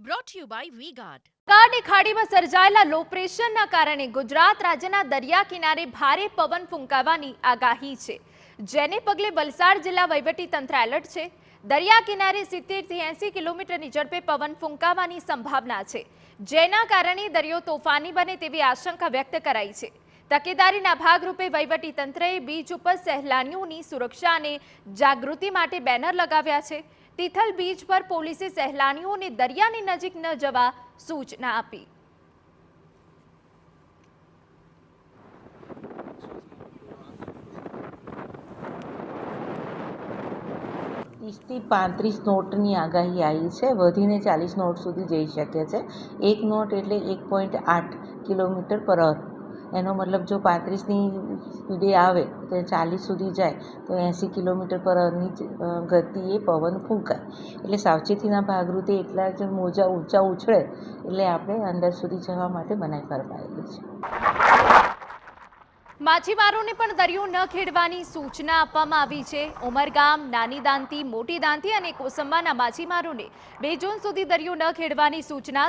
brought to you by V-Guard. બંગાળની ખાડીમાં સર્જાયેલા લો પ્રેશરના કારણે ગુજરાત રાજ્યના દરિયા કિનારે ભારે પવન ફૂંકાવાની આગાહી છે, જેને પગલે વલસાડ જિલ્લા વહીવટી તંત્ર એલર્ટ છે। દરિયા કિનારે 70 થી 80 કિલોમીટરની ઝડપે પવન ફૂંકાવાની સંભાવના છે, જેના કારણે દરિયો તોફાની બને તેવી આશંકા વ્યક્ત કરાઈ છે। તકેદારીના ભાગરૂપે વહીવટી તંત્રએ બીચ ઉપર સહેલાણીઓની સુરક્ષા અને જાગૃતિ માટે બેનર લગાવ્યા છે। તિથલ બીચ પર પોલીસે સહેલાણીઓને દરિયાની નજીક ન જવા સૂચના આપી। 30 થી 35 નોટની આગાહી આવી છે, વધીને 40 નોટ સુધી જઈ શકે છે। એક નોટ એટલે 1.8 કિલોમીટર પર અવર। એનો મતલબ જો 35ની સ્પીડે આવે તો 40 સુધી જાય તો 80 કિલોમીટર પર અવરની ગતિએ પવન ફૂંકાય। એટલે સાવચેતીના ભાગરૂપે એટલા જ મોજા ઊંચા ઉછળે એટલે આપણે અંદર સુધી જવા માટે મનાઈ ફરમાયેલી છે। માછીમારોને પણ દરિયો ન ખેડવાની સૂચના આપવામાં આવી છે। ઉમરગામ, નાની દાંતી, મોટી દાંતી અને કોસંબાના માછીમારોને 2 જૂન સુધી દરિયો ન ખેડવાની સૂચના